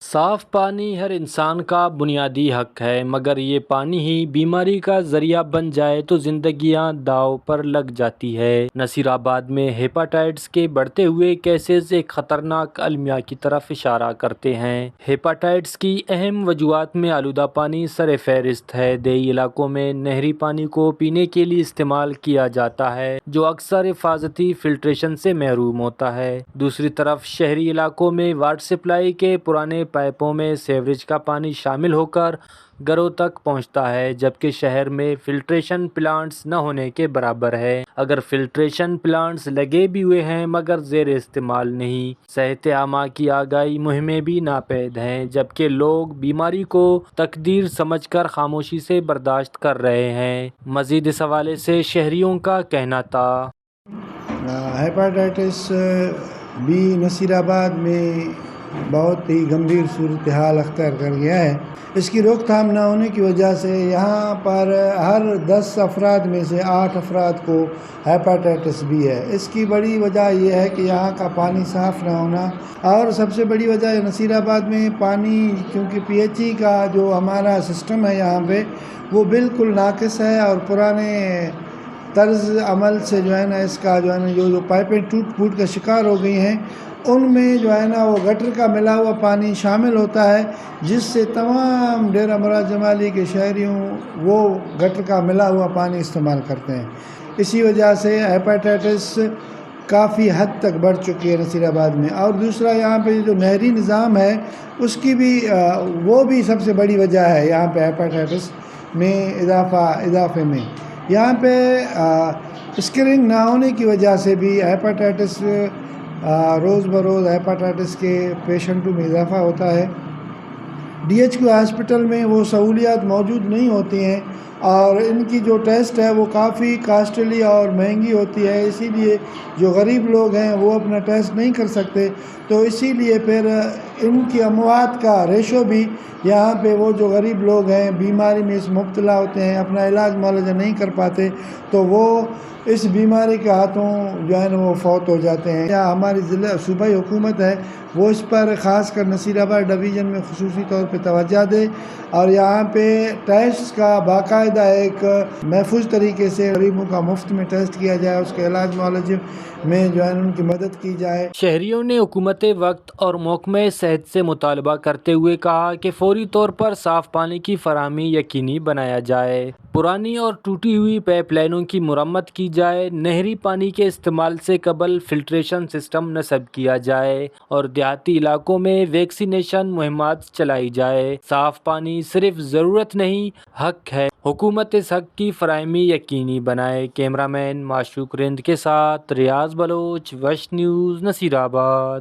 صاف پانی ہر انسان کا بنیادی حق ہے، مگر یہ پانی ہی بیماری کا ذریعہ بن جائے تو زندگیاں داؤ پر لگ جاتی ہے۔ نصیر آباد میں ہیپاٹائٹس کے بڑھتے ہوئے کیسز ایک خطرناک المیہ کی طرف اشارہ کرتے ہیں۔ ہیپاٹائٹس کی اہم وجوہات میں آلودہ پانی سر فہرست ہے۔ دیہی علاقوں میں نہری پانی کو پینے کے لیے استعمال کیا جاتا ہے، جو اکثر حفاظتی فلٹریشن سے محروم ہوتا ہے۔ دوسری طرف شہری علاقوں میں واٹر سپلائی کے پرانے پائپوں میں سیوریج کا پانی شامل ہو کر گھروں تک پہنچتا ہے، جبکہ شہر میں فلٹریشن پلانٹس نہ ہونے کے برابر ہے۔ اگر فلٹریشن پلانٹس لگے بھی ہوئے ہیں مگر زیر استعمال نہیں۔ صحت عامہ کی آگاہی مہمیں بھی ناپید ہیں، جبکہ لوگ بیماری کو تقدیر سمجھ کر خاموشی سے برداشت کر رہے ہیں۔ مزید اس حوالے سے شہریوں کا کہنا تھا۔ ہیپاٹائٹس بھی نصیر آباد میں بہت ہی گمبھیر صورتحال اختیار کر گیا ہے۔ اس کی روک تھام نہ ہونے کی وجہ سے یہاں پر ہر 10 افراد میں سے 8 افراد کو ہیپاٹائٹس بھی ہے۔ اس کی بڑی وجہ یہ ہے کہ یہاں کا پانی صاف نہ ہونا، اور سب سے بڑی وجہ نصیر آباد میں پانی، کیونکہ پی ایچ ای کا جو ہمارا سسٹم ہے یہاں پہ وہ بالکل ناقص ہے، اور پرانے طرز عمل سے جو ہے نا اس کا جو ہے نا جو پائپیں ٹوٹ پھوٹ کا شکار ہو گئی ہیں، ان میں جو ہے نا وہ گٹر کا ملا ہوا پانی شامل ہوتا ہے، جس سے تمام ڈیرہ مراد جمالی کے شہریوں وہ گٹر کا ملا ہوا پانی استعمال کرتے ہیں۔ اسی وجہ سے ہیپاٹائٹس کافی حد تک بڑھ چکی ہے نصیر آباد میں۔ اور دوسرا یہاں پہ جو نہری نظام ہے اس کی بھی وہ بھی سب سے بڑی وجہ ہے یہاں پہ ہیپاٹائٹس میں اضافے میں۔ یہاں پہ اسکریننگ نہ ہونے کی وجہ سے بھی ہیپاٹائٹس روز بروز ہیپاٹائٹس کے پیشنٹوں میں اضافہ ہوتا ہے۔ ڈی ایچ کیو ہاسپٹل میں وہ سہولیات موجود نہیں ہوتی ہیں، اور ان کی جو ٹیسٹ ہے وہ کافی کاسٹلی اور مہنگی ہوتی ہے، اسی لیے جو غریب لوگ ہیں وہ اپنا ٹیسٹ نہیں کر سکتے، تو اسی لیے پھر ان کی اموات کا ریشو بھی یہاں پہ وہ جو غریب لوگ ہیں بیماری میں اس مبتلا ہوتے ہیں، اپنا علاج معالجہ نہیں کر پاتے، تو وہ اس بیماری کے ہاتھوں جو ہے نا وہ فوت ہو جاتے ہیں۔ یا ہماری صوبائی حکومت ہے وہ اس پر خاص کر نصیر آباد ڈویژن میں خصوصی طور پہ توجہ دے، اور یہاں پہ ٹیسٹ کا باقاعدہ ایک محفوظ طریقے سے غریبوں کا مفت میں ٹیسٹ کیا جائے، اس کے علاج معالجے میں جو ہے ان کی مدد کی جائے۔ شہریوں نے حکومت وقت اور محکمہ صحت سے مطالبہ کرتے ہوئے کہا کہ فوری طور پر صاف پانی کی فراہمی یقینی بنایا جائے، پرانی اور ٹوٹی ہوئی پائپ لائنوں کی مرمت کی جائے، نہری پانی کے استعمال سے قبل فلٹریشن سسٹم نصب کیا جائے، اور دیہاتی علاقوں میں ویکسینیشن مہمات چلائی جائے۔ صاف پانی صرف ضرورت نہیں، حق ہے۔ حکومت اس حق کی فراہمی یقینی بنائے۔ کیمرہ مین معشوق رند کے ساتھ ریاض بلوچ، وش نیوز، نصیر آباد۔